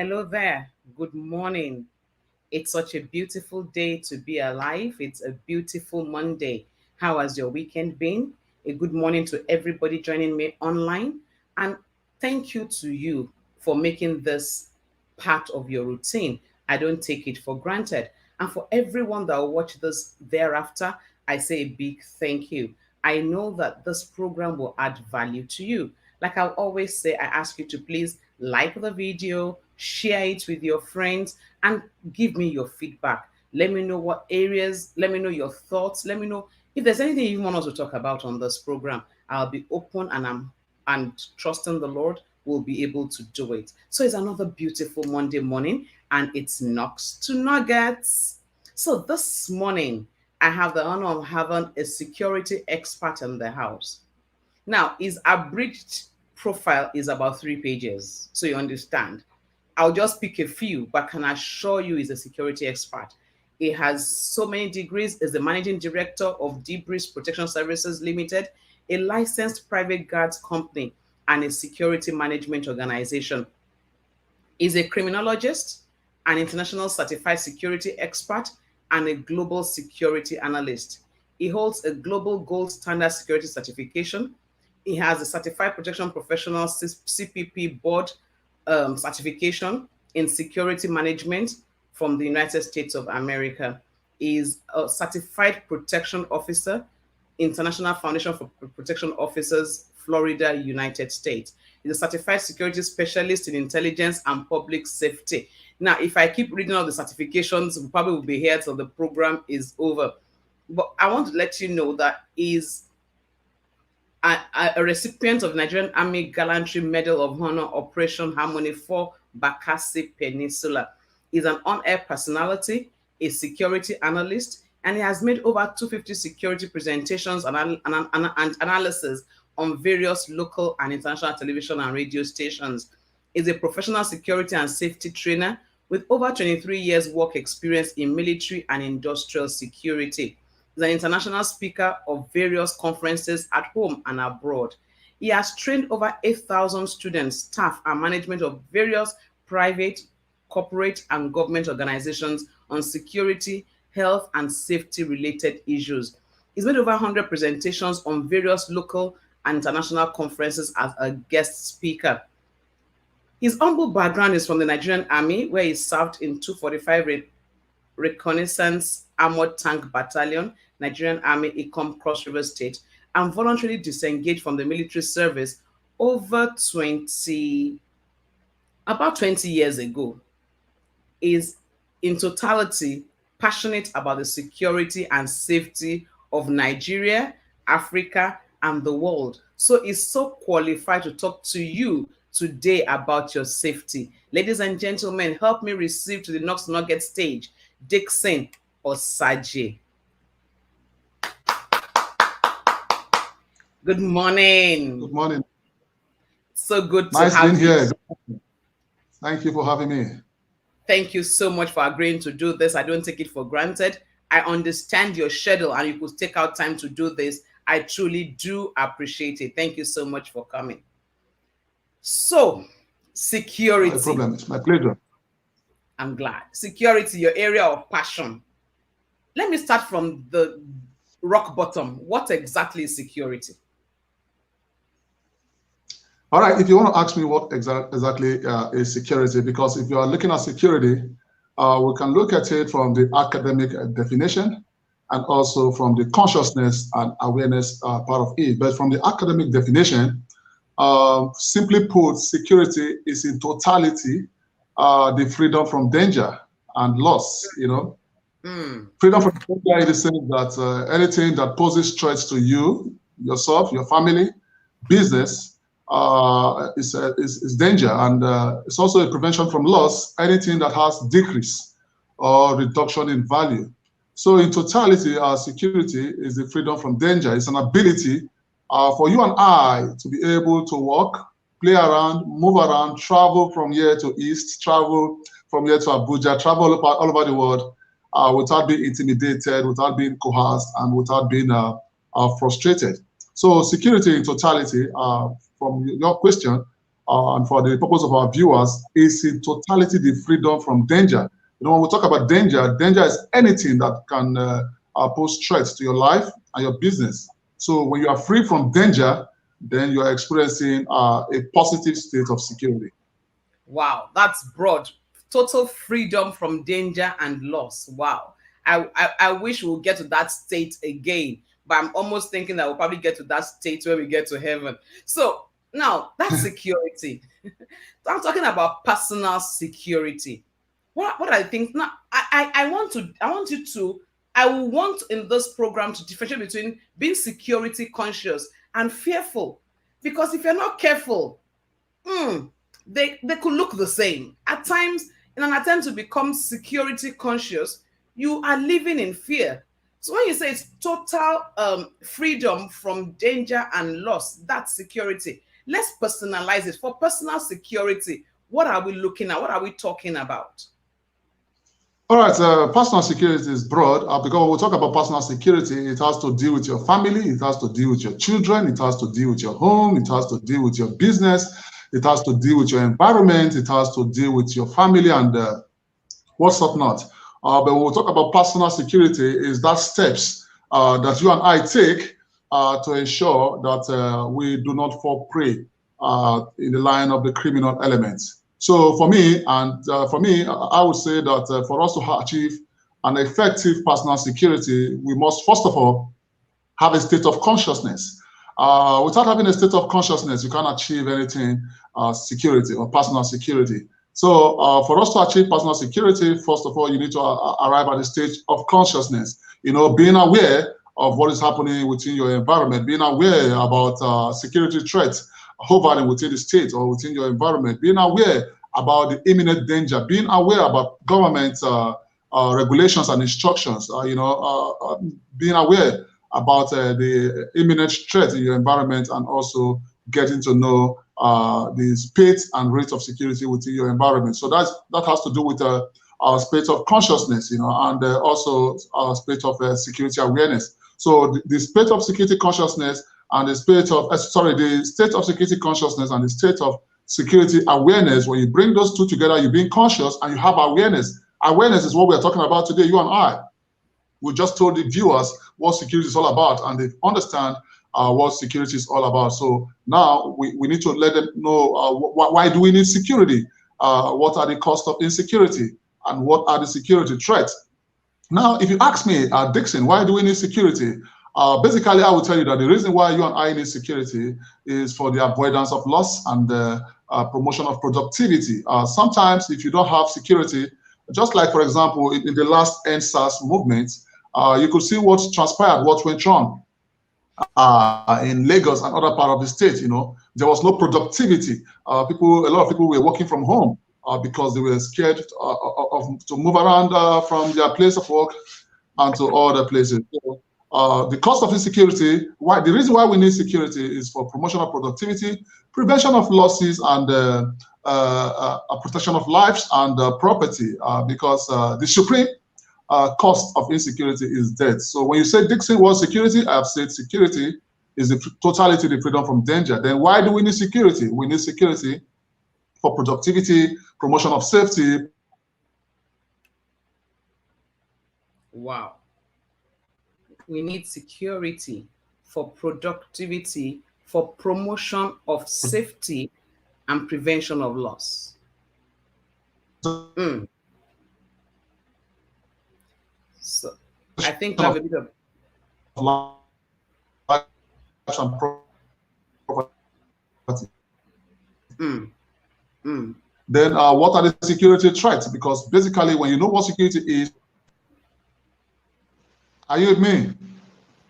Hello there. Good morning. It's such a beautiful day to be alive. It's a beautiful Monday. How has your weekend been? A good morning to everybody joining me online. And thank you to you for making this part of your routine. I don't take it for granted. And for everyone that will watch this thereafter, I say a big thank you. I know that this program will add value to you. Like I always say, I ask you to please like the video, share it with your friends, and give me your feedback. Let me know what areas, let me know your thoughts, let me know if there's anything you want us to talk about on this program. I'll be open and trusting the Lord will be able to do it. So it's another beautiful Monday morning and it's Knocks to Nuggets. So this morning, I have the honor of having a security expert in the house. Now, his abridged profile is about 3 pages, so you understand. I'll just pick a few, but can assure you he's a security expert. He has so many degrees, is the managing director of Debris Protection Services Limited, a licensed private guards company, and a security management organization. He's a criminologist, an international certified security expert, and a global security analyst. He holds a global gold standard security certification. He has a certified protection professional CPP board certification in security management from the United States of America. He is a certified protection officer, International Foundation for Protection Officers, Florida, United States. He's a certified security specialist in intelligence and public safety. Now, if I keep reading all the certifications, we probably will be here till the program is over. But I want to let you know that he's a recipient of Nigerian Army Gallantry Medal of Honor Operation Harmony for Bakassi Peninsula. He's an on-air personality, a security analyst, and he has made over 250 security presentations and analysis on various local and international television and radio stations. He's a professional security and safety trainer with over 23 years work experience in military and industrial security. He's an international speaker of various conferences at home and abroad. He has trained over 8,000 students, staff, and management of various private, corporate, and government organizations on security, health, and safety-related issues. He's made over 100 presentations on various local and international conferences as a guest speaker. His humble background is from the Nigerian Army, where he served in 245 Reconnaissance Armored Tank Battalion, Nigerian Army, Ikom, Cross River State, and voluntarily disengaged from the military service about 20 years ago. Is in totality passionate about the security and safety of Nigeria, Africa, and the world. So is so qualified to talk to you today about your safety. Ladies and gentlemen, help me receive to the Knocks Nugget stage, Dickson Osajie. Good morning. Good morning. So good to nice have being you here. Thank you for having me. Thank you so much for agreeing to do this. I don't take it for granted. I understand your schedule and you could take out time to do this. I truly do appreciate it. Thank you so much for coming. So, security. No problem. It's my pleasure. I'm glad. Security, your area of passion. Let me start from the rock bottom. What exactly is security? All right. If you want to ask me what exactly is security, because if you are looking at security, we can look at it from the academic definition and also from the consciousness and awareness part of it. But from the academic definition, simply put, security is in totality the freedom from danger and loss, Freedom from danger in the sense that anything that poses threats to you, yourself, your family, business, is danger. And it's also a prevention from loss, anything that has decrease or reduction in value. So in totality, our security is the freedom from danger. It's an ability for you and I to be able to walk, play around, move around, travel from here to east, travel from here to Abuja, travel all over the world without being intimidated, without being coerced, and without being frustrated. So security in totality, from your question, and for the purpose of our viewers, is in totality the freedom from danger. You know, when we talk about danger, danger is anything that can pose threats to your life and your business. So when you are free from danger, then you are experiencing a positive state of security. Wow, that's broad. Total freedom from danger and loss. Wow. I wish we'll get to that state again, but I'm almost thinking that we'll probably get to that state when we get to heaven. So now that's security. I'm talking about personal security. What I think now, I want you to, I will want in this program to differentiate between being security conscious and fearful. Because if you're not careful, they could look the same. At times, in an attempt to become security conscious, you are living in fear. So when you say it's total freedom from danger and loss, that's security. Let's personalize it. For personal security, what are we looking at? What are we talking about? All right, personal security is broad because when we talk about personal security, it has to deal with your family, it has to deal with your children, it has to deal with your home, it has to deal with your business, it has to deal with your environment, it has to deal with your family and what's not. But when we talk about personal security, is that steps that you and I take to ensure that we do not fall prey in the line of the criminal elements. So for me, I would say that for us to achieve an effective personal security, we must first of all have a state of consciousness. Without having a state of consciousness, you can't achieve anything security or personal security. So for us to achieve personal security, first of all, you need to arrive at a stage of consciousness. You know, being aware of what is happening within your environment, being aware about security threats hovering within the state or within your environment, being aware about the imminent danger, being aware about government regulations and instructions, being aware about the imminent threat in your environment, and also getting to know the state and rate of security within your environment. So that has to do with our state of consciousness, and also our state of security awareness. So the state of security consciousness and the state of the state of security consciousness and the state of security awareness, when you bring those two together, you're being conscious and you have awareness. Awareness is what we're talking about today, you and I. We just told the viewers what security is all about, and they understand what security is all about. So now we need to let them know why do we need security? What are the costs of insecurity? And what are the security threats? Now, if you ask me, Dickson, why do we need security? Basically, I will tell you that the reason why you and I need security is for the avoidance of loss and the promotion of productivity. Sometimes, if you don't have security, just like, for example, in the last NSAS movement, you could see what transpired, what went wrong in Lagos and other part of the state. There was no productivity. A lot of people were working from home because they were scared to move around from their place of work and to other places. So, the cost of insecurity, the reason why we need security is for promotion of productivity, prevention of losses, and protection of lives and property, because the supreme cost of insecurity is death. So when you say, Dickson, what security? I have said security is the totality, the freedom from danger. Then why do we need security? We need security for productivity, promotion of safety. Wow. We need security for productivity, for promotion of safety, and prevention of loss. So I think we have a bit of Then what are the security threats? Because basically, when you know what security is, are you with me?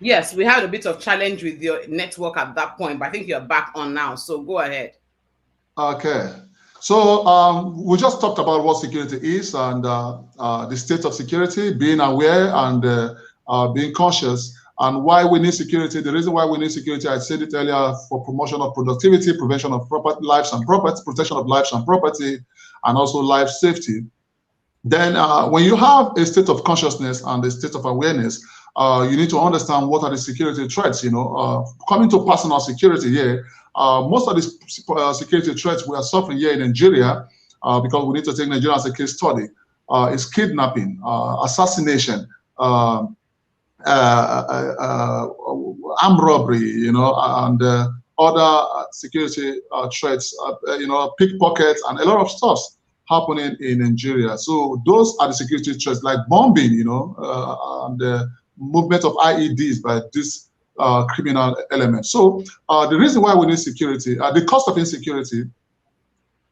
Yes, we had a bit of challenge with your network at that point, but I think you're back on now. So go ahead. Okay. So we just talked about what security is and the state of security, being aware and being conscious, and why we need security. The reason why we need security, I said it earlier, for promotion of productivity, prevention of lives and property, protection of lives and property, and also life safety. Then when you have a state of consciousness and a state of awareness, you need to understand what are the security threats. Coming to personal security here, Most of these security threats we are suffering here in Nigeria, because we need to take Nigeria as a case study, is kidnapping, assassination, armed robbery, and other security threats, pickpockets, and a lot of stuff happening in Nigeria. So those are the security threats, like bombing, and the movement of IEDs by this criminal element. So the reason why we need security, the cost of insecurity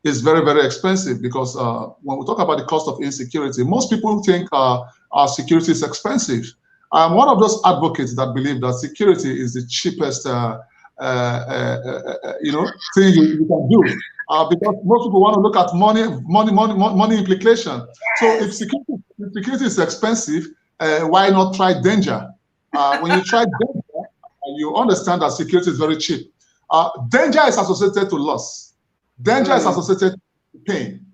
is very, very expensive, because when we talk about the cost of insecurity, most people think our security is expensive. I'm one of those advocates that believe that security is the cheapest thing you can do, because most people want to look at money implication. So if security is expensive, why not try danger? When you try danger, you understand that security is very cheap. Danger is associated to loss. Danger is associated to pain.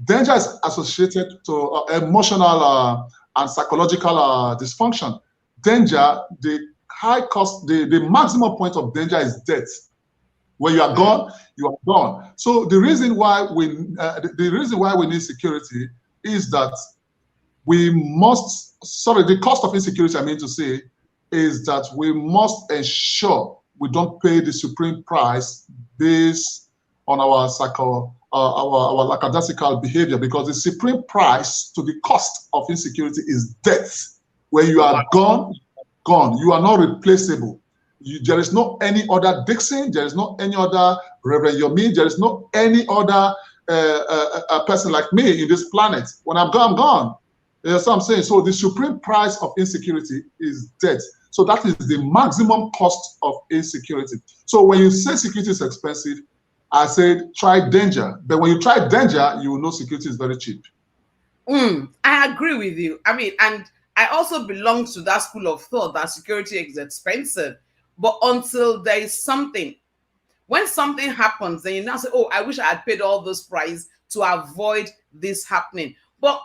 Danger is associated to emotional and psychological dysfunction. Danger, the high cost, the maximum point of danger is death. When you are gone, you are gone. So the reason why we need security is that we must, the cost of insecurity, I mean to say, is that we must ensure we don't pay the supreme price based on our lackadaisical behavior, because the supreme price to the cost of insecurity is death. When you are gone, you are not replaceable. There is no any other Dickson, there is no any other Reverend Yomi, there is no any other person like me in this planet. When I'm gone, I'm gone. That's what I'm saying. So the supreme price of insecurity is death. So that is the maximum cost of insecurity. So when you say security is expensive, I said try danger. But when you try danger, you will know security is very cheap. I agree with you. I mean, and I also belong to that school of thought that security is expensive. But until there is something, when something happens, then you now say, oh, I wish I had paid all this price to avoid this happening. But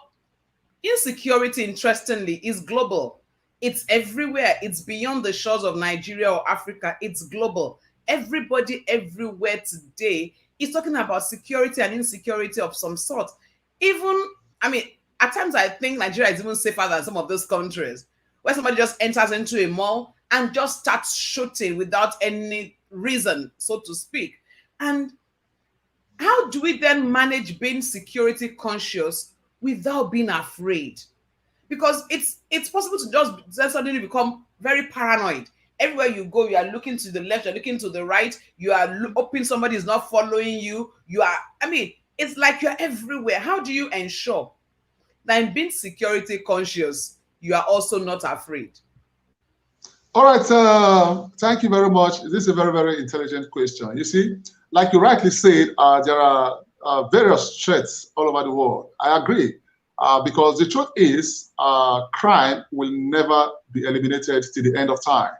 insecurity, interestingly, is global. It's everywhere. It's beyond the shores of Nigeria or Africa. It's global. Everybody everywhere today is talking about security and insecurity of some sort. Even, I mean, at times I think Nigeria is even safer than some of those countries, where somebody just enters into a mall and just starts shooting without any reason, so to speak. And how do we then manage being security conscious without being afraid? Because it's possible to just suddenly become very paranoid. Everywhere you go, you are looking to the left, you're looking to the right, you are hoping somebody is not following you. It's like you're everywhere. How do you ensure that in being security conscious, you are also not afraid? All right, thank you very much. This is a very, very intelligent question. You see, like you rightly said, there are various threats all over the world. I agree, because the truth is, crime will never be eliminated till the end of time.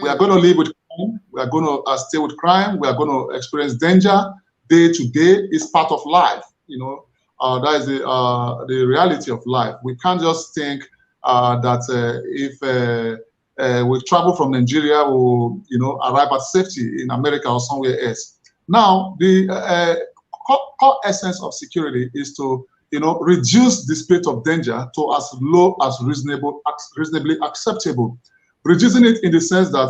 We are going to live with crime. We are going to stay with crime. We are going to experience danger day to day. It's part of life. That is the reality of life. We can't just think that if we travel from Nigeria, we'll arrive at safety in America or somewhere else. Now, the core essence of security is to reduce the state of danger to as low as reasonably acceptable. Reducing it in the sense that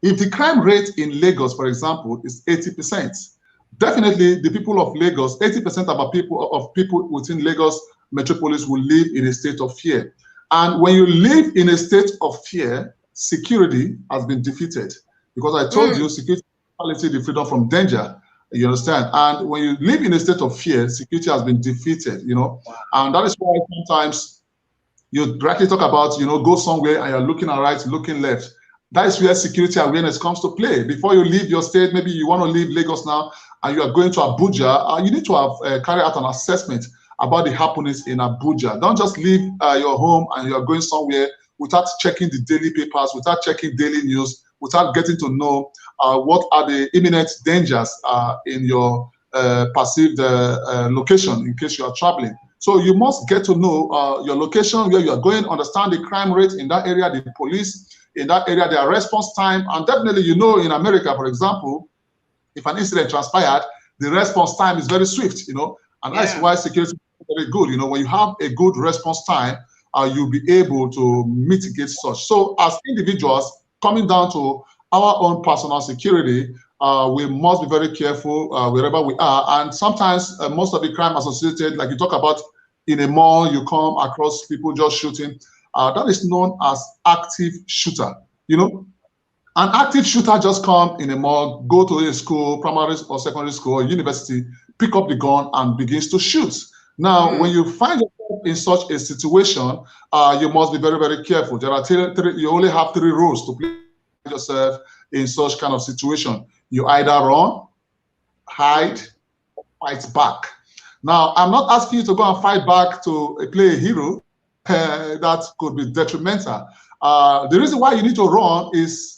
if the crime rate in Lagos, for example, is 80%, definitely the people of Lagos, 80% of people within Lagos metropolis will live in a state of fear. And when you live in a state of fear, security has been defeated. Because I told you, security is the freedom from danger. You understand? And when you live in a state of fear, security has been defeated, And that is why sometimes you directly talk about, go somewhere and you're looking right, looking left. That is where security awareness comes to play. Before you leave your state, maybe you want to leave Lagos now and you are going to Abuja, you need to have carry out an assessment about the happenings in Abuja. Don't just leave your home and you are going somewhere without checking the daily papers, without checking daily news, without getting to know what are the imminent dangers in your perceived location in case you are traveling. So you must get to know your location, where you are going, understand the crime rate in that area, the police in that area, their response time. And definitely, in America, for example, if an incident transpired, the response time is very swift, and that's Yeah. why security is very good. When you have a good response time, you'll be able to mitigate such. So as individuals, coming down to our own personal security, we must be very careful wherever we are. And sometimes most of the crime associated, like you talk about in a mall, you come across people just shooting. That is known as active shooter. An active shooter just come in a mall, go to a school, primary or secondary school or university, pick up the gun and begins to shoot. Now, when you find yourself in such a situation, you must be very, very careful. There are you only have 3 rules to play yourself in such kind of situation. You either run, hide, fight back. Now, I'm not asking you to go and fight back to play a hero. That could be detrimental. The reason why you need to run is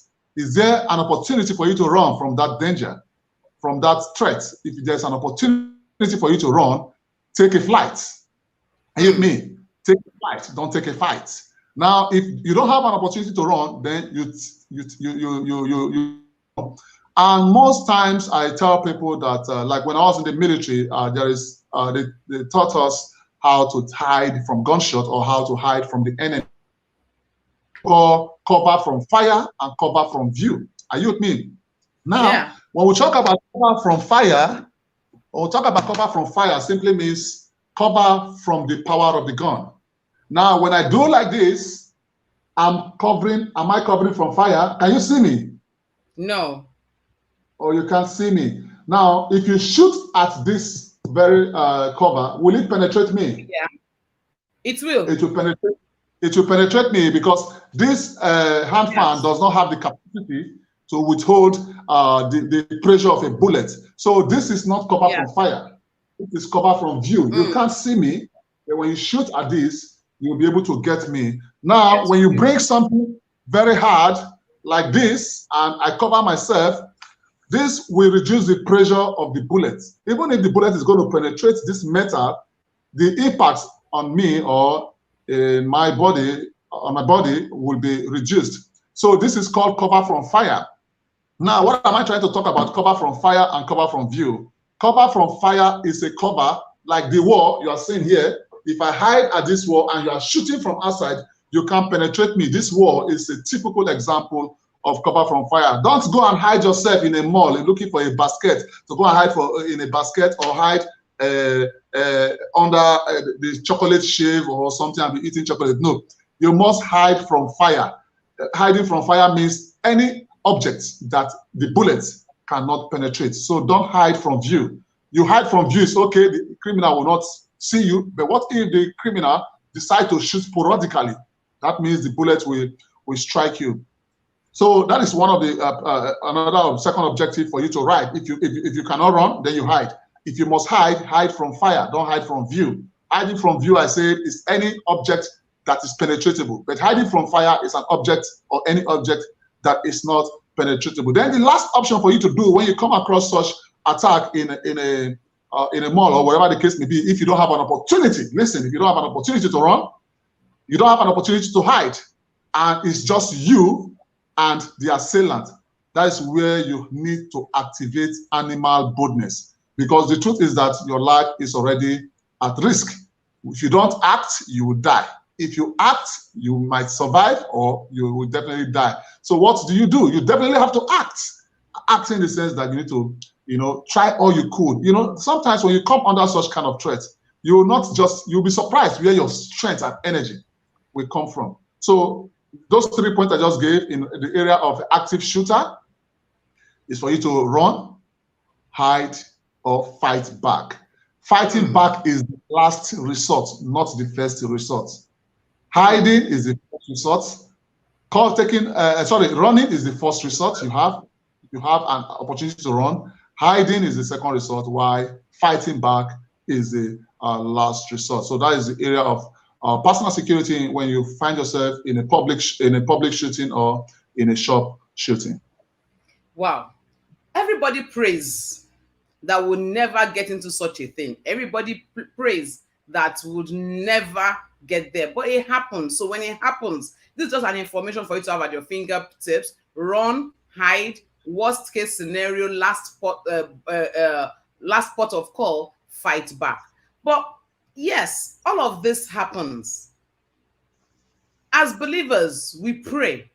there an opportunity for you to run from that danger, from that threat? If there's an opportunity for you to run, take a flight. You hear me? Take a flight. Don't take a fight. Now, if you don't have an opportunity to run, then you. And most times, I tell people that, like when I was in the military, they taught us how to hide from gunshot or how to hide from the enemy. Or cover from fire and cover from view. Are you with me? Now, Yeah. when we talk about cover from fire, simply means cover from the power of the gun. Now, when I do like this, am I covering from fire? Can you see me? No. Or you can't see me? Now, if you shoot at this very cover, will it penetrate me? Yeah. It will. It will penetrate. It will penetrate me because this hand fan Yes. does not have the capacity to withhold the pressure of a bullet. So this is not cover Yeah. from fire. It is cover from view. You can't see me, but when you shoot at this, you'll be able to get me. Now, Yes. when you break something very hard like this, and I cover myself, this will reduce the pressure of the bullet. Even if the bullet is going to penetrate this metal, the impact on me or in my body, on my body, will be reduced. So this is called cover from fire. Now, what am I trying to talk about? Cover from fire and cover from view. Cover from fire is a cover like the wall you are seeing here. If I hide at this wall and you are shooting from outside, you can't penetrate me. This wall is a typical example of cover from fire. Don't go and hide yourself in a mall looking for a basket to go and hide in a basket or hide under the chocolate shave or something and be eating chocolate. No, you must hide from fire. Hiding from fire means any object that the bullets cannot penetrate. So don't hide from view. You hide from view, it's okay, the criminal will not see you. But what if the criminal decide to shoot sporadically? That means the bullet will strike you. So that is one of the another second objective for you to hide. If you cannot run, then you hide. If you must hide from fire. Don't hide from view. Hiding from view, I said, is any object that is penetratable. But hiding from fire is an object or any object that is not penetratable. Then the last option for you to do when you come across such attack in a mall or wherever the case may be, if you don't have an opportunity, listen, if you don't have an opportunity to run, you don't have an opportunity to hide, and it's just you and the assailant, that is where you need to activate animal boldness. Because the truth is that your life is already at risk. If you don't act, you will die. If you act, you might survive or you will definitely die. So what do? You definitely have to act. Act in the sense that you need to, try all you could. Sometimes when you come under such kind of threat, you'll be surprised where your strength and energy will come from. So those 3 points I just gave in the area of active shooter is for you to run, hide, or fight back. Fighting back is the last resort, not the first resort. Hiding is the first resort. Running is the first resort you have. You have an opportunity to run. Hiding is the second resort, while fighting back is the last resort. So that is the area of personal security when you find yourself in a public shooting or in a shop shooting. Wow. Everybody prays that would never get into such a thing. Everybody prays that would never get there. But it happens. So when it happens, this is just an information for you to have at your fingertips. Run, hide, Worst case scenario, last port of call, fight back. But yes, all of this happens. As believers, we pray.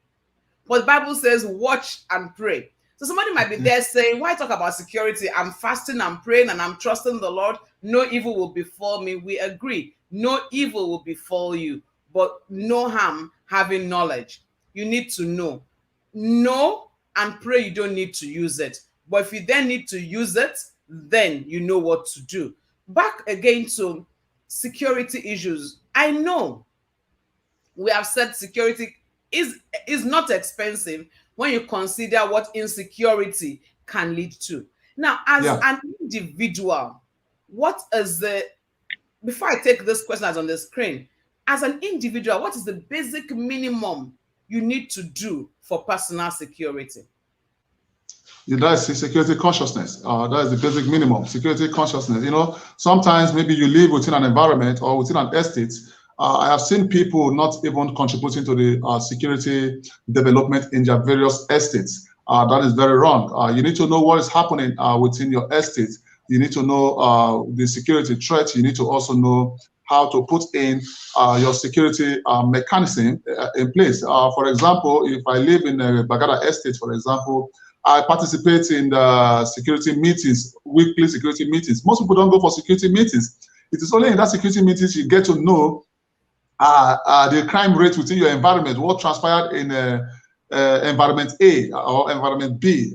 But the Bible says, watch and pray. So somebody might be there saying, why talk about security? I'm fasting, I'm praying, and I'm trusting the Lord. No evil will befall me. We agree. No evil will befall you, but no harm having knowledge. You need to know. Know and pray you don't need to use it. But if you then need to use it, then you know what to do. Back again to security issues. I know we have said security is not expensive when you consider what insecurity can lead to. Now, as Yeah. an individual, what is the before I take this question that's on the screen, as an individual, what is the basic minimum you need to do for personal security? That is security consciousness. That is the basic minimum. Security consciousness. Sometimes maybe you live within an environment or within an estate. I have seen people not even contributing to the security development in their various estates. That is very wrong. You need to know what is happening within your estate. You need to know the security threat. You need to also know how to put in your security mechanism in place. For example, if I live in a Bagada estate, for example, I participate in the security meetings, weekly security meetings. Most people don't go for security meetings. It is only in that security meetings you get to know the crime rate within your environment, what transpired in environment A or environment B.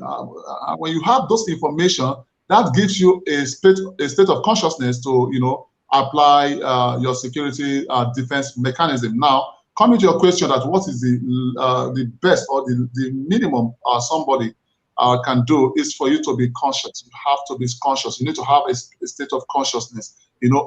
When you have those information, that gives you a state of consciousness to apply your security defense mechanism. Now, coming to your question that what is the best or the minimum somebody can do is for you to be conscious. You have to be conscious. You need to have a state of consciousness.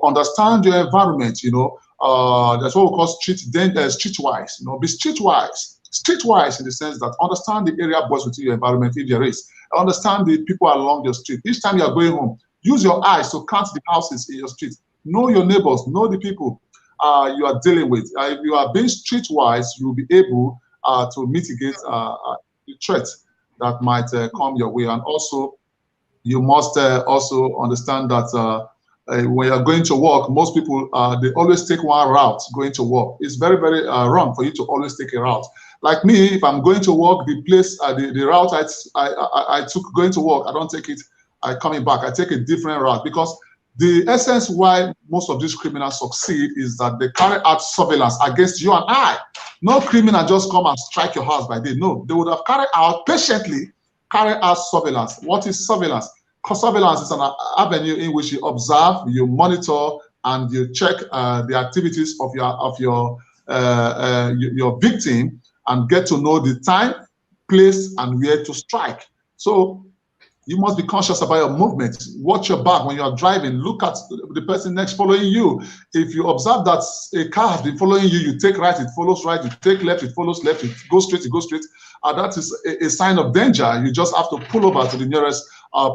Understand your environment. That's what we call streetwise. Be streetwise. Streetwise in the sense that understand the area boys within your environment if there is. Understand the people along your street. Each time you are going home, use your eyes to count the houses in your street. Know your neighbors. Know the people you are dealing with. If you are being streetwise, you will be able to mitigate the threat that might come your way. And also, you must also understand that when you're going to work, most people, they always take one route going to work. It's very, very wrong for you to always take a route. Like me, if I'm going to work, the place, the route I took going to work, I don't take it coming back. I take a different route because the essence why most of these criminals succeed is that they carry out surveillance against you and I. No criminal just come and strike your house by day. No, they would have carried out patiently, carry out surveillance. What is surveillance? Surveillance is an avenue in which you observe, you monitor, and you check the activities of your victim and get to know the time, place, and where to strike. So you must be conscious about your movement. Watch your back when you are driving. Look at the person next following you. If you observe that a car has been following you, you take right, it follows right. You take left, it follows left. It goes straight, it goes straight. That is a sign of danger. You just have to pull over to the nearest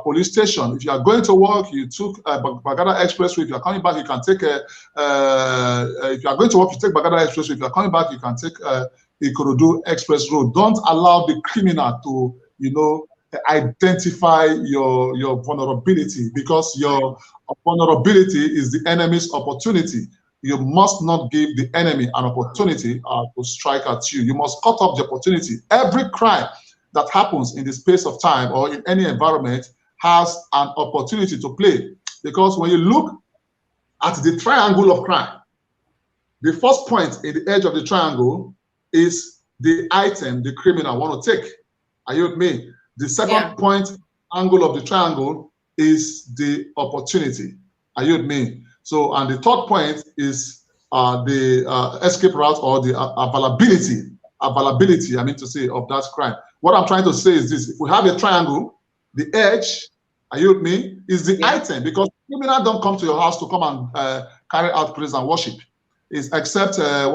police station. If you are going to work, you took Bagada Expressway. If you are coming back, you can take if you are going to work, you take Bagada Expressway. If you are coming back, you can take Ikorodu Express Road. Don't allow the criminal to, identify your vulnerability, because your vulnerability is the enemy's opportunity. You must not give the enemy an opportunity to strike at you. You must cut off the opportunity. Every crime that happens in the space of time or in any environment has an opportunity to play. Because when you look at the triangle of crime, the first point in the edge of the triangle is the item the criminal want to take. Are you with me? The second point angle of the triangle is the opportunity. Are you with me? So, and the third point is the escape route or the availability, I mean to say, of that crime. What I'm trying to say is this: if we have a triangle, the edge, are you with me, is the item, because criminals don't come to your house to come and carry out praise and worship. Is except some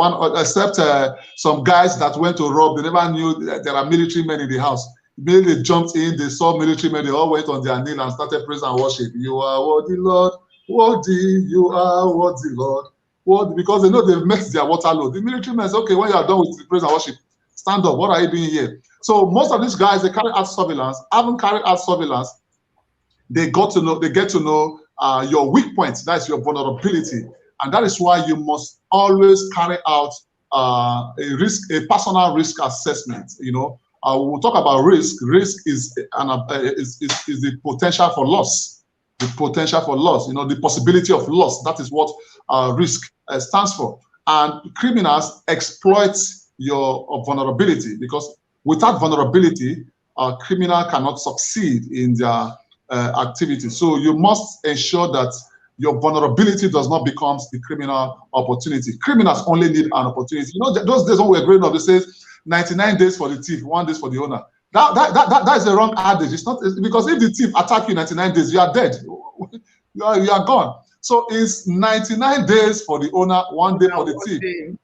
guys that went to rob. They never knew that there are military men in the house. Immediately they jumped in, they saw military men, they all went on their knee and started praise and worship. You are worthy, Lord, worthy, you are worthy, Lord, worthy, because they know they've met their water load. The military men say, okay, when you are done with the praise and worship, stand up. What are you doing here? So most of these guys, they carry out surveillance, haven't carried out surveillance, they get to know your weak points. That's your vulnerability, and that is why you must always carry out a personal risk assessment. We'll talk about risk. Risk is the potential for loss. The potential for loss. The possibility of loss. That is what risk stands for. And criminals exploit your vulnerability, because without vulnerability, a criminal cannot succeed in their activity. So you must ensure that your vulnerability does not become the criminal opportunity. Criminals only need an opportunity. Those days when we were growing up, they say 99 days for the thief, 1 day for the owner. That is the wrong adage. It's not, because if the thief attack you 99 days, you are dead. You are gone. So it's 99 days for the owner, 1 day for the thief.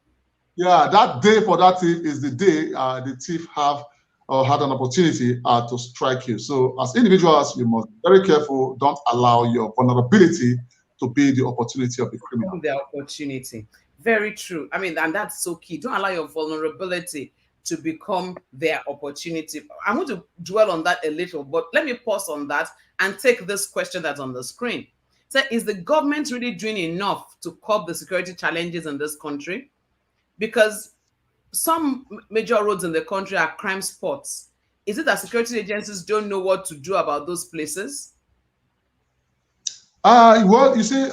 Yeah, that day for that thief is the day the thief had an opportunity to strike you. So as individuals, you must be very careful. Don't allow your vulnerability to be the opportunity of the criminal. The opportunity. Very true. I mean, and that's so key. Don't allow your vulnerability to become their opportunity. I'm going to dwell on that a little, but let me pause on that and take this question that's on the screen. So, is the government really doing enough to curb the security challenges in this country? Because some major roads in the country are crime spots. Is it that security agencies don't know what to do about those places? Well, you see,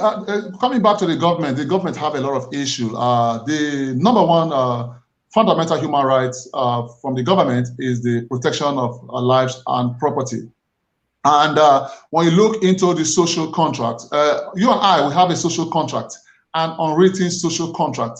coming back to the government have a lot of issues. The number one fundamental human rights from the government is the protection of lives and property. And when you look into the social contract, you and I, we have a social contract, an unwritten social contract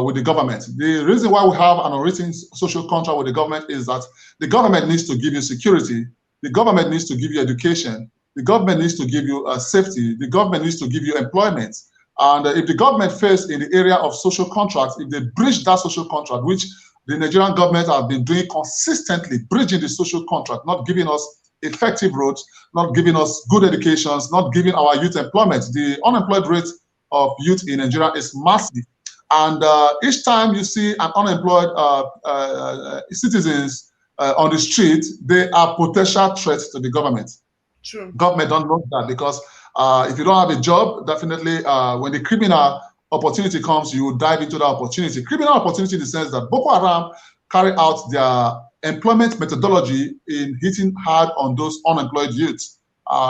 with the government. The reason why we have an unwritten social contract with the government is that the government needs to give you security, the government needs to give you education, the government needs to give you safety, the government needs to give you employment. And if the government fails in the area of social contracts, if they breach that social contract, which the Nigerian government have been doing consistently, breaching the social contract, not giving us effective roads, not giving us good educations, not giving our youth employment. The unemployed rate of youth in Nigeria is massive. And each time you see an unemployed citizens on the street, they are potential threats to the government. True. Government don't know that, because if you don't have a job, definitely when the criminal opportunity comes, you will dive into that opportunity. Criminal opportunity in the sense that Boko Haram carry out their employment methodology in hitting hard on those unemployed youths.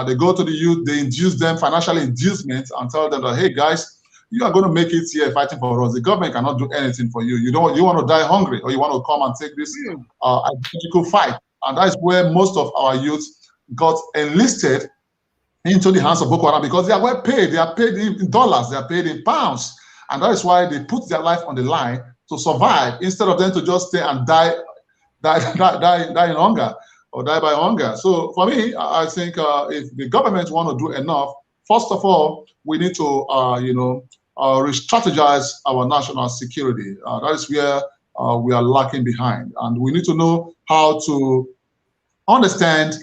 They go to the youth, they induce them, financial inducement, and tell them that, hey guys, you are going to make it here fighting for us. The government cannot do anything for you. You want to die hungry, or you want to come and take this ideological fight. And that is where most of our youth got enlisted into the hands of Boko Haram, because they are well paid. They are paid in dollars, they are paid in pounds. And that is why they put their life on the line to survive, instead of them to just stay and die in hunger, or die by hunger. So for me, I think if the government want to do enough, first of all, we need to re-strategize our national security. That is where we are lacking behind. And we need to know how to understand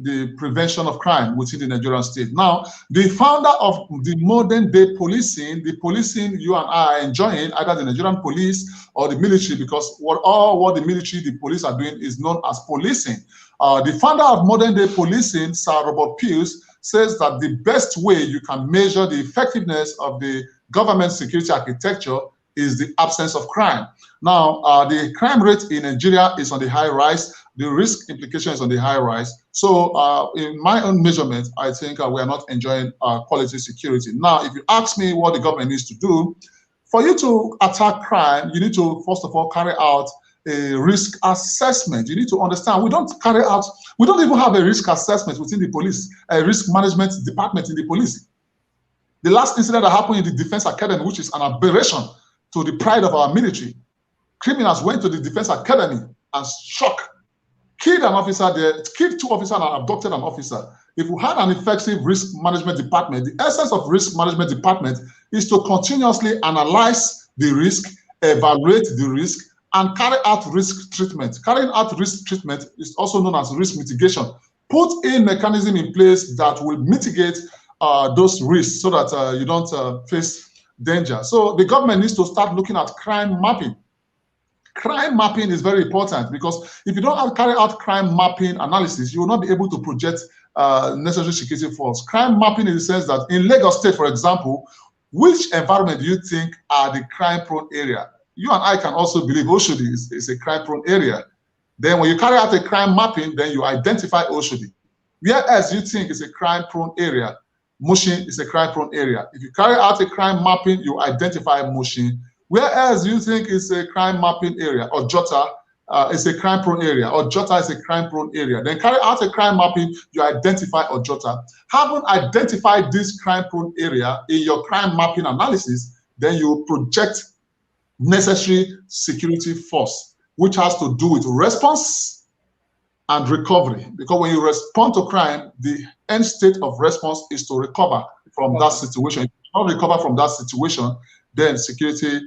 the prevention of crime within the Nigerian state. Now, the founder of the modern day policing, the policing you and I are enjoying, either the Nigerian police or the military, because what the military, the police are doing is known as policing. The founder of modern day policing, Sir Robert Peel, says that the best way you can measure the effectiveness of the government security architecture is the absence of crime. Now, the crime rate in Nigeria is on the high rise. The risk implication is on the high rise. So in my own measurement, I think we are not enjoying quality security. Now, if you ask me what the government needs to do, for you to attack crime, you need to, first of all, carry out a risk assessment. You need to understand, we don't even have a risk assessment within the police, a risk management department in the police. The last incident that happened in the Defense Academy, which is an aberration to the pride of our military, criminals went to the Defense Academy and killed an officer there, killed 2 officers and abducted an officer. If we had an effective risk management department, the essence of risk management department is to continuously analyze the risk, evaluate the risk, and carry out risk treatment. Carrying out risk treatment is also known as risk mitigation. Put a mechanism in place that will mitigate those risks so that you don't face danger. So the government needs to start looking at crime mapping. crime mapping is very important, because if you don't carry out crime mapping analysis, you will not be able to project necessary security force. Crime mapping in the sense that in Lagos State, for example, which environment do you think are the crime-prone area? You and I can also believe Oshodi is a crime-prone area. Then when you carry out a crime mapping, then you identify Oshodi. Where else you think is a crime-prone area? Mushin is a crime-prone area. If you carry out a crime mapping, you identify Mushin. Where else you think is a crime mapping area? Or Jota is a crime-prone area, or Jota is a crime-prone area. Then carry out a crime mapping, you identify Ojota. Having identified this crime-prone area in your crime mapping analysis, then you project necessary security force, which has to do with response and recovery. Because when you respond to crime, the end state of response is to recover from that situation. If you don't recover from that situation, then security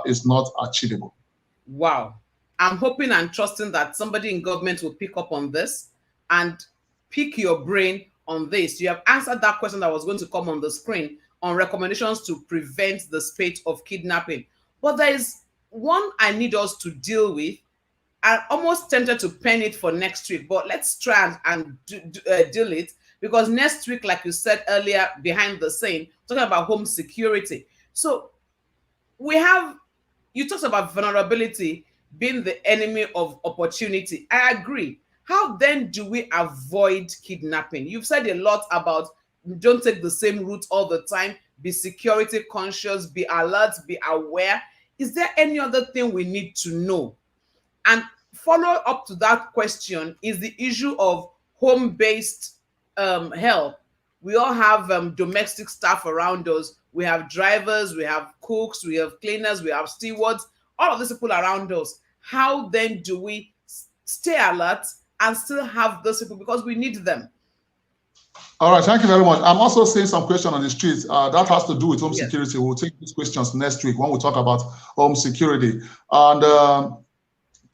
is not achievable. Wow. I'm hoping and trusting that somebody in government will pick up on this and pick your brain on this. You have answered that question that was going to come on the screen on recommendations to prevent the spate of kidnapping. But there is one I need us to deal with. I'm almost tempted to pen it for next week, but let's try and deal it, because next week, like you said earlier, behind the scene, talking about home security. So you talked about vulnerability being the enemy of opportunity. I agree. How then do we avoid kidnapping? You've said a lot about don't take the same route all the time, be security conscious, be alert, be aware. Is there any other thing we need to know? And follow up to that question is the issue of home-based help. We all have domestic staff around us. We have drivers, we have cooks, we have cleaners, we have stewards, all of these people around us. How then do we stay alert and still have those people, because we need them? All right, thank you very much. I'm also seeing some questions on the streets that has to do with home security. We'll take these questions next week when we talk about home security. And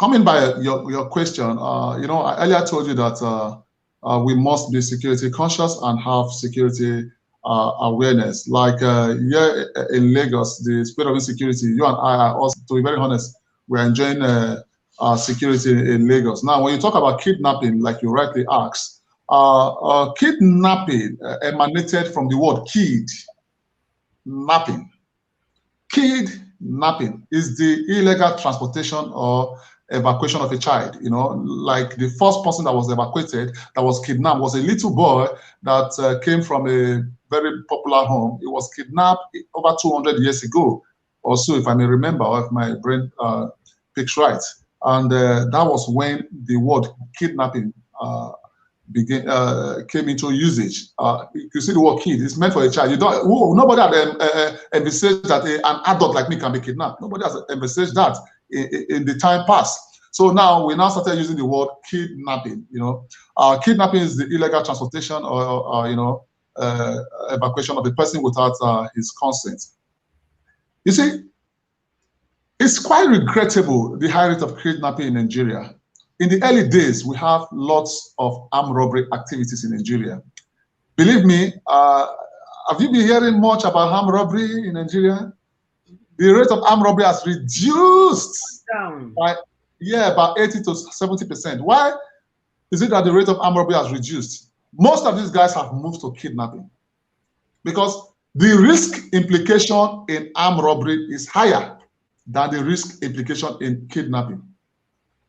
coming by your question, I earlier told you that we must be security conscious and have security awareness. Like here in Lagos, the spread of insecurity, you and I are also, to be very honest, we're enjoying security in Lagos. Now, when you talk about kidnapping, like you rightly asked, kidnapping emanated from the word kid, napping. Kidnapping is the illegal transportation or evacuation of a child. Like the first person that was evacuated, that was kidnapped, was a little boy that came from a very popular home. It was kidnapped over 200 years ago or so, if I may remember, or if my brain picks right. And that was when the word kidnapping came into usage. You see the word kid, it's meant for a child. Nobody had envisaged that an adult like me can be kidnapped. Nobody has envisaged that in the time past. So now we started using the word kidnapping. Kidnapping is the illegal transportation or evacuation of a person without his consent. You see, it's quite regrettable, the high rate of kidnapping in Nigeria. In the early days, we have lots of armed robbery activities in Nigeria. Believe me, have you been hearing much about armed robbery in Nigeria? The rate of armed robbery has reduced by about 80 to 70%. Why is it that the rate of armed robbery has reduced? Most of these guys have moved to kidnapping because the risk implication in armed robbery is higher than the risk implication in kidnapping.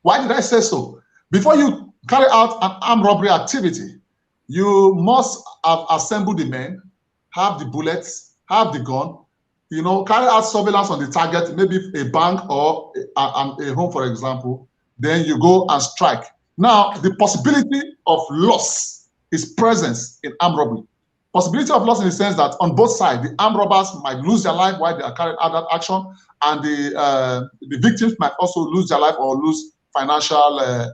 Why did I say so? Before you carry out an armed robbery activity, you must have assembled the men, have the bullets, have the gun, carry out surveillance on the target, maybe a bank or a home, for example. Then you go and strike. Now, the possibility of loss is present in armed robbery. Possibility of loss in the sense that on both sides, the armed robbers might lose their life while they are carrying out that action, and the victims might also lose their life or lose financial,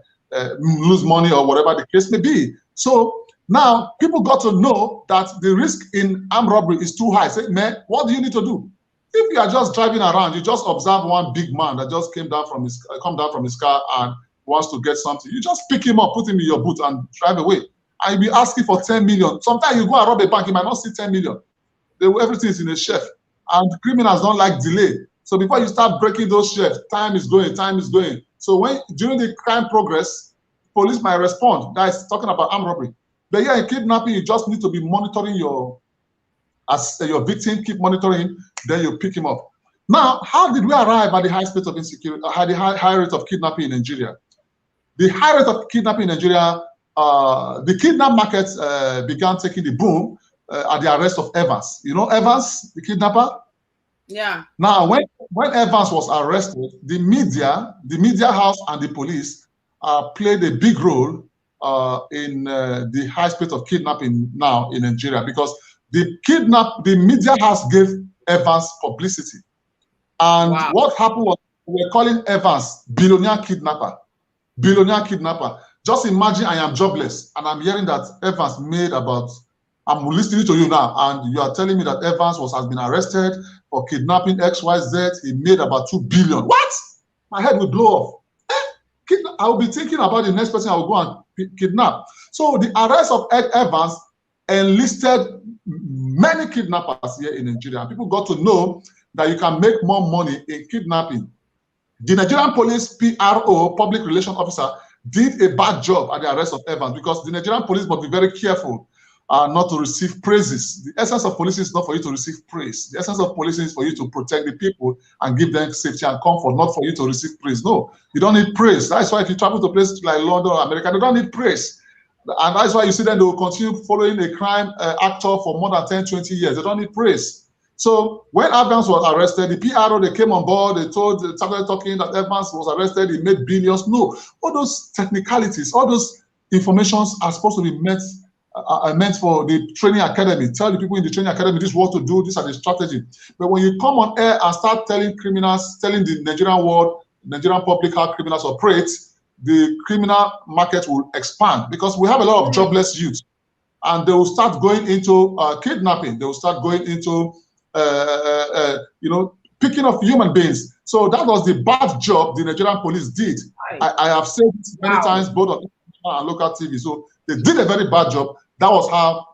lose money or whatever the case may be. So now people got to know that the risk in armed robbery is too high. Say, man, what do you need to do? If you are just driving around, you just observe one big man that just come down from his car and wants to get something. You just pick him up, put him in your boot, and drive away. And you'll be asking for 10 million. Sometimes you go and rob a bank, you might not see 10 million. Everything is in a chef. And criminals don't like delay. So before you start breaking those shares, time is going, time is going. So when during the crime progress, police might respond. That is talking about armed robbery. But yeah, in kidnapping, you just need to be monitoring your victim, keep monitoring, then you pick him up. Now, how did we arrive at the high rate of insecurity, the high rate of kidnapping in Nigeria? The high rate of kidnapping in Nigeria, the kidnap market began taking the boom at the arrest of Evans. You know Evans, the kidnapper? Yeah. Now, when Evans was arrested, the media house and the police played a big role in the high rate of kidnapping now in Nigeria, because the media house gave Evans publicity. And Wow. what happened was, we're calling Evans billionaire kidnapper. Billionaire kidnapper. Just imagine I am jobless and I'm hearing that Evans made about, I'm listening to you now, and you are telling me that Evans has been arrested for kidnapping XYZ. He made about 2 billion. What? My head will blow off. I will be thinking about the next person I will go and kidnap. So the arrest of Evans enlisted many kidnappers here in Nigeria. People got to know that you can make more money in kidnapping. The Nigerian police PRO, public relations officer, did a bad job at the arrest of Evans, because the Nigerian police must be very careful not to receive praises. The essence of police is not for you to receive praise. The essence of police is for you to protect the people and give them safety and comfort, not for you to receive praise. No, you don't need praise. That's why if you travel to places like London or America, they don't need praise. And that's why you see them, they will continue following a crime actor for more than 10, 20 years. They don't need praise. So when Evans was arrested, the PRO, they came on board, they started talking that Evans was arrested, he made billions. No, all those technicalities, all those informations are supposed to be meant for the training academy. Tell the people in the training academy, this is what to do, these are the strategy. But when you come on air and start telling criminals, telling the Nigerian world, Nigerian public how criminals operate, the criminal market will expand, because we have a lot of jobless youth, and they will start going into kidnapping. They will start going into picking up human beings. So that was the bad job the Nigerian police did. I have said this many times, both on international and local TV. So they did a very bad job. That was how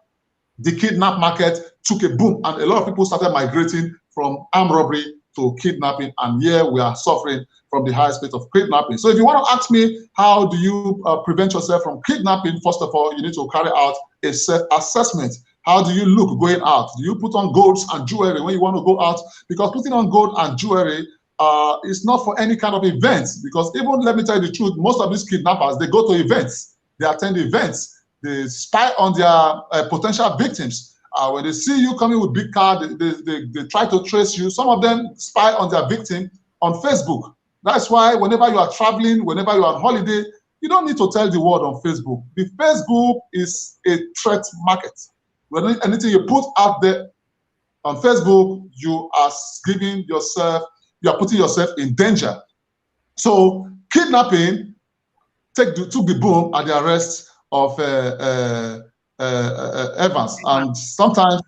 the kidnap market took a boom, and a lot of people started migrating from armed robbery to kidnapping, and here we are suffering from the highest rate of kidnapping. So if you want to ask me, how do you prevent yourself from kidnapping? First of all, you need to carry out a self-assessment. How do you look going out? Do you put on golds and jewelry when you want to go out? Because putting on gold and jewelry is not for any kind of events. Because even, let me tell you the truth, most of these kidnappers, they go to events, they attend events, they spy on their potential victims. When they see you coming with big car, they try to trace you. Some of them spy on their victim on Facebook. That's why whenever you are traveling, whenever you are on holiday, you don't need to tell the world on Facebook. The Facebook is a threat market. When anything you put out there on Facebook, you are putting yourself in danger. So kidnapping took the boom at the arrest of Evans. And sometimes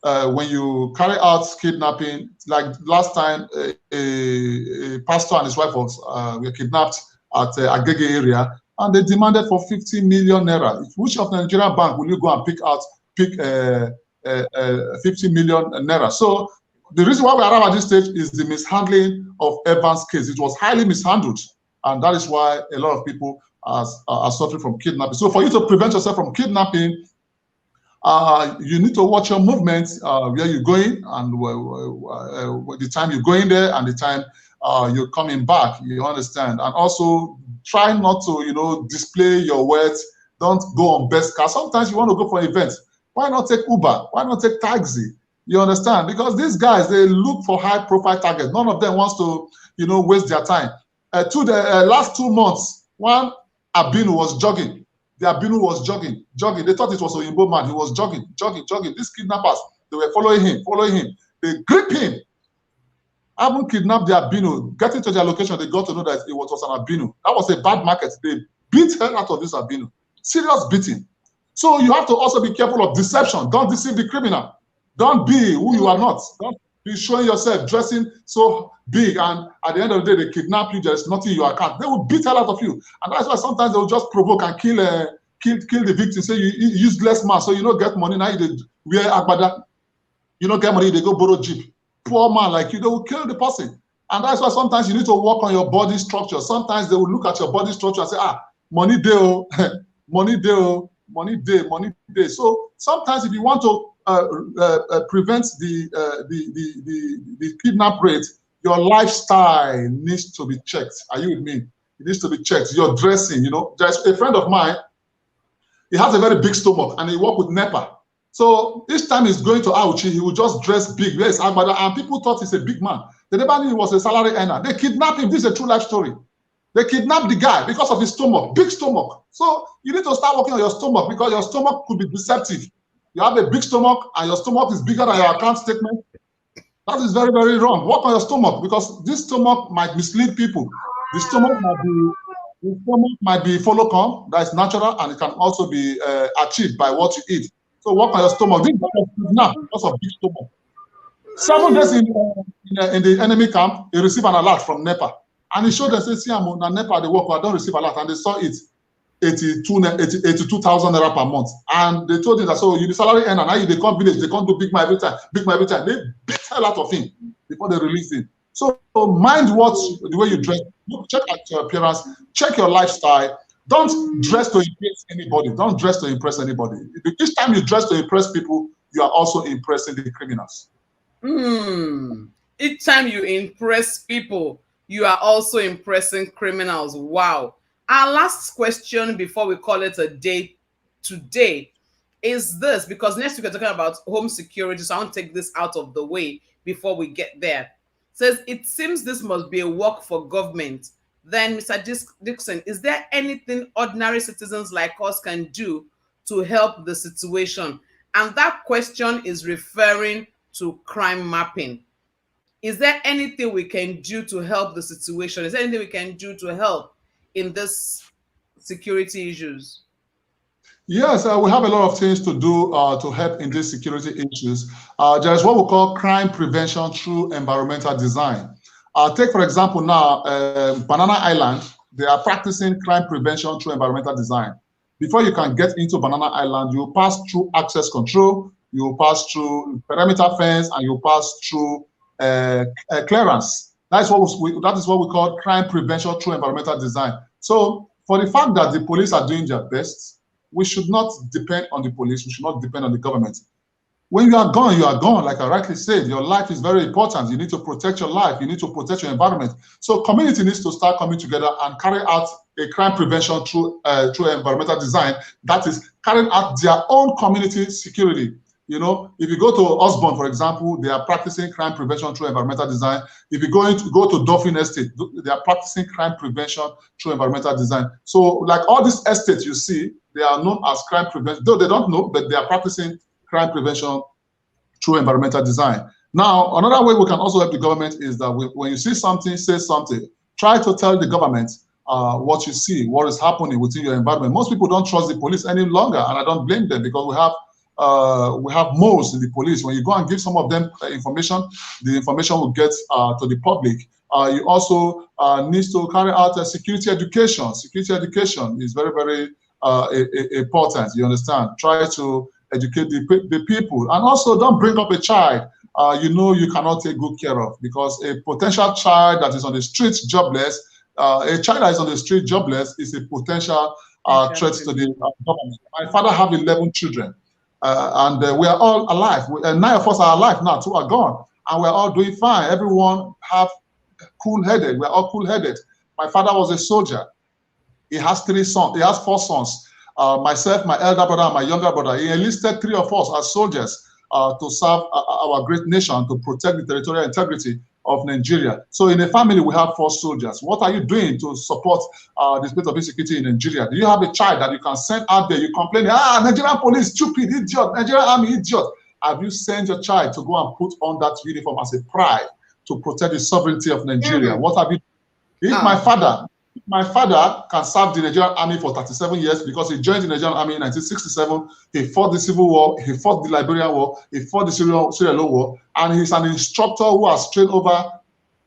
when you carry out kidnapping, like last time, a pastor and his wife were kidnapped at Agege area, and they demanded for 50 million naira. Which of the Nigerian bank will you go and pick 50 million naira? So the reason why we arrive at this stage is the mishandling of Evans' case. It was highly mishandled, and that is why a lot of people are suffering from kidnapping. So for you to prevent yourself from kidnapping, you need to watch your movements, where you're going, and the time you're going there and the time you're coming back. You understand? And also try not to, display your wealth. Don't go on best car. Sometimes you want to go for an event. Why not take Uber? Why not take taxi? You understand? Because these guys, they look for high-profile targets. None of them wants to, waste their time. The last 2 months, one Abinu was jogging. The Abinu was jogging. They thought it was a Oyinbo man. He was jogging. These kidnappers, they were following him. They grip him. Haven't kidnapped the Abinu. Getting to their location, they got to know that it was an Abinu. That was a bad market. They beat hell out of this Abinu. Serious beating. So you have to also be careful of deception. Don't deceive the criminal. Don't be who you are not. Don't be showing yourself, dressing so big, and at the end of the day, they kidnap you. There's nothing in your account. They will beat hell out of you. And that's why sometimes they will just provoke and kill the victim. Say you useless man, so you don't get money. Now you wear agbada. You don't get money, they go borrow jeep. Poor man like you, they will kill the person. And that's why sometimes you need to work on your body structure. Sometimes they will look at your body structure and say, money day, money day, money day, money day. So sometimes if you want to prevent the kidnap rate, your lifestyle needs to be checked. Are you with me? It needs to be checked. Your dressing, there's a friend of mine, he has a very big stomach and he works with NEPA. So each time he's going to Auchi, he will just dress big, wear his agbada, and people thought he's a big man. They never knew he was a salary earner. They kidnapped him. This is a true life story. They kidnapped the guy because of his stomach, big stomach. So you need to start working on your stomach because your stomach could be deceptive. You have a big stomach and your stomach is bigger than your account statement. That is very, very wrong. Work on your stomach because this stomach might mislead people. The stomach might be follow-come, that is natural, and it can also be achieved by what you eat. So work on your stomach. This was kidnapped because of big stomach. 7 days in the enemy camp, he received an alert from NEPA. And he showed them, say, see, I'm on NEPA, they work, I don't receive alert. And they saw it 82,000 naira per month. And they told him that, so you the salary earner, now you they come village, they can't do big man every time. They beat hell out of him before they released him. So mind the way you dress, check out your appearance, check your lifestyle. Don't dress to impress anybody. Don't dress to impress anybody. Each time you dress to impress people, you are also impressing the criminals. Each time you impress people, you are also impressing criminals. Wow. Our last question before we call it a day today is this, because next week we're talking about home security, so I want to take this out of the way before we get there. It says, it seems this must be a work for government. Then, Mr. Dickson, is there anything ordinary citizens like us can do to help the situation? And that question is referring to crime mapping. Is there anything we can do to help the situation? Is there anything we can do to help in this security issues? Yes, we have a lot of things to do to help in these security issues. There is what we call crime prevention through environmental design. Take, for example, now, Banana Island, they are practicing crime prevention through environmental design. Before you can get into Banana Island, you pass through access control, you pass through perimeter fence, and you pass through clearance. That is what we call crime prevention through environmental design. So for the fact that the police are doing their best, we should not depend on the police. We should not depend on the government. When you are gone, like I rightly said. Your life is very important. You need to protect your life. You need to protect your environment. So community needs to start coming together and carry out a crime prevention through environmental design. That is carrying out their own community security. If you go to Osborne, for example, they are practicing crime prevention through environmental design. If you go to Dolphin Estate, they are practicing crime prevention through environmental design. So like all these estates you see, they are known as crime prevention. Though they don't know, but they are practicing crime prevention through environmental design. Now, another way we can also help the government is that when you see something, say something. Try to tell the government what you see, what is happening within your environment. Most people don't trust the police any longer, and I don't blame them because we have moles in the police. When you go and give some of them information, the information will get to the public. You also need to carry out a security education. Security education is very, very important. You understand? Try to educate the people, and also don't bring up a child you cannot take good care of, because a potential child that is on the street jobless, a child that is on the street jobless is a potential threat to the government. My father have 11 children, and we are all alive. 9 of us are alive now, 2 are gone, and we're all doing fine. Everyone have cool-headed. We're all cool-headed. My father was a soldier. He has 3 sons. He has 4 sons. Myself, my elder brother, and my younger brother. He enlisted 3 of us as soldiers to serve our great nation, to protect the territorial integrity of Nigeria. So in a family, we have 4 soldiers. What are you doing to support the state of insecurity in Nigeria? Do you have a child that you can send out there? You complain, Nigerian police, stupid, idiot, Nigerian army, idiot. Have you sent your child to go and put on that uniform as a pride to protect the sovereignty of Nigeria? What have you done? If my father can serve the Nigerian army for 37 years because he joined the Nigerian army in 1967. He fought the Civil War, he fought the Liberian War, he fought the Sierra Leone War, and he's an instructor who has trained over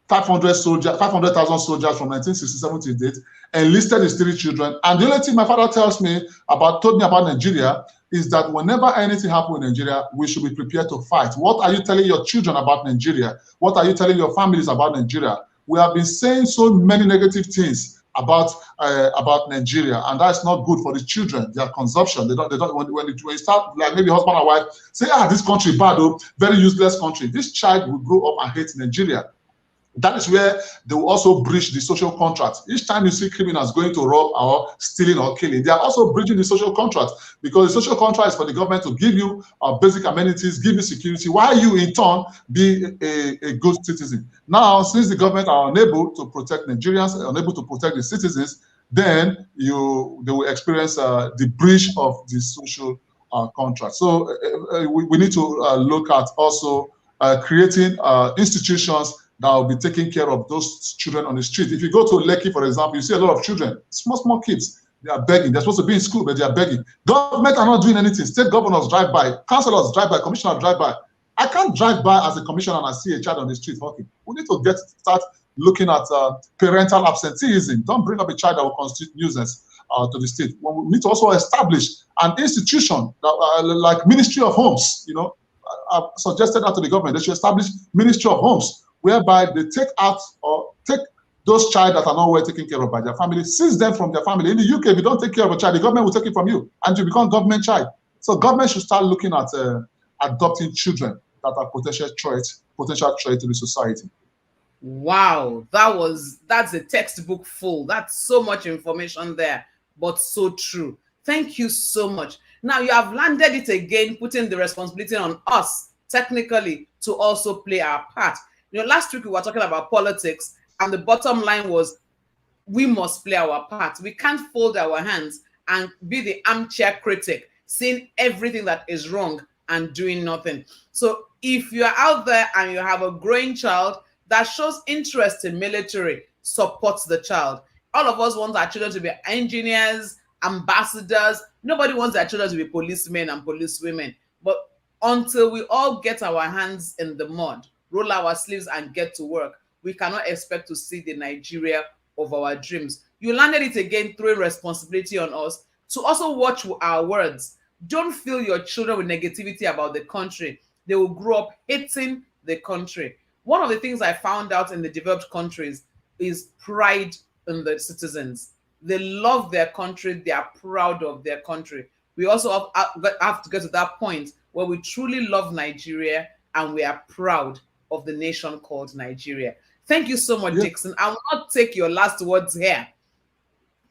500,000 soldiers from 1967 to date, enlisted his 3 children. And the only thing my father told me about Nigeria is that whenever anything happens in Nigeria, we should be prepared to fight. What are you telling your children about Nigeria? What are you telling your families about Nigeria? We have been saying so many negative things about Nigeria, and that's not good for the children. Their consumption. They don't when you start, like maybe husband and wife say, this country bad, oh, very useless country. This child will grow up and hate Nigeria. That is where they will also breach the social contract. Each time you see criminals going to rob or stealing or killing, they are also breaching the social contract, because the social contract is for the government to give you basic amenities, give you security, while you in turn be a good citizen. Now, since the government are unable to protect Nigerians, unable to protect the citizens, then they will experience the breach of the social contract. So we need to look at also creating institutions that will be taking care of those children on the street. If you go to Lekki, for example, you see a lot of children, small kids. They are begging. They're supposed to be in school, but they are begging. Government are not doing anything. State governors drive by, councillors drive by, commissioners drive by. I can't drive by as a commissioner and I see a child on the street hawking. We need to start looking at parental absenteeism. Don't bring up a child that will constitute nuisance to the state. Well, we need to also establish an institution like Ministry of Homes. I've suggested that to the government. They should establish Ministry of Homes, whereby they take those child that are not well taken care of by their family, seize them from their family. In the UK, if you don't take care of a child, the government will take it from you and you become government child. So government should start looking at adopting children that are potential threat to the society. Wow, that's a textbook full. That's so much information there, but so true. Thank you so much. Now you have landed it again, putting the responsibility on us technically to also play our part. Last week we were talking about politics, and the bottom line was we must play our part. We can't fold our hands and be the armchair critic, seeing everything that is wrong and doing nothing. So if you're out there and you have a growing child that shows interest in military, support the child. All of us want our children to be engineers, ambassadors. Nobody wants their children to be policemen and policewomen. But until we all get our hands in the mud, roll our sleeves and get to work, we cannot expect to see the Nigeria of our dreams. You landed it again, throwing responsibility on us to also watch our words. Don't fill your children with negativity about the country. They will grow up hating the country. One of the things I found out in the developed countries is pride in the citizens. They love their country. They are proud of their country. We also have to get to that point where we truly love Nigeria and we are proud of the nation called Nigeria. Thank you so much, Dickson. I will not take your last words here.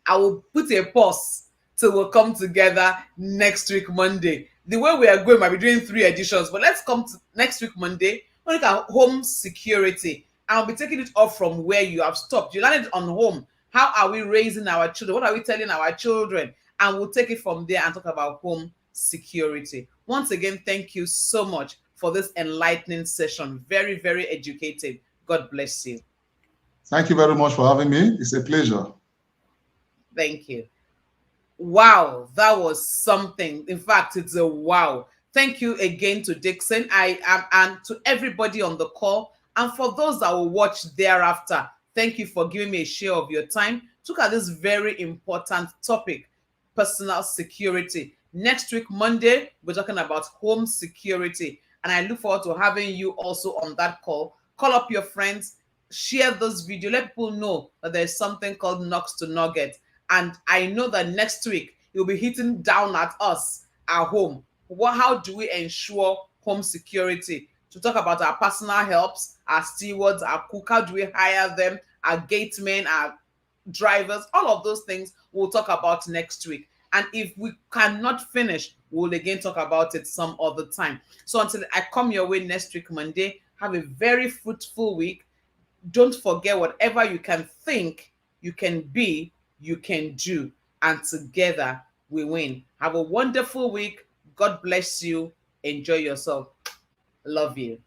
I will put a pause till we'll come together next week, Monday. The way we are going, might be doing 3 editions, but let's come to next week, Monday. We'll look at home security. I'll be taking it off from where you have stopped. You landed on home. How are we raising our children? What are we telling our children? And we'll take it from there and talk about home security. Once again, thank you so much for this enlightening session. Very, very educative. God bless you. Thank you very much for having me. It's a pleasure. Thank you. Wow, that was something. In fact, it's a wow. Thank you again to Dickson. And to everybody on the call. And for those that will watch thereafter, thank you for giving me a share of your time to look at this very important topic, personal security. Next week, Monday, we're talking about home security. And I look forward to having you also on that call. Call up your friends, share this video, let people know that there's something called Knocks to Nugget. And I know that next week, you'll be hitting down at us, our home. How do we ensure home security? To talk about our personal helps, our stewards, our cook, how do we hire them, our gatemen, our drivers, all of those things we'll talk about next week. And if we cannot finish, we'll again talk about it some other time. So until I come your way next week, Monday, have a very fruitful week. Don't forget, whatever you can think, you can be, you can do. And together we win. Have a wonderful week. God bless you. Enjoy yourself. Love you.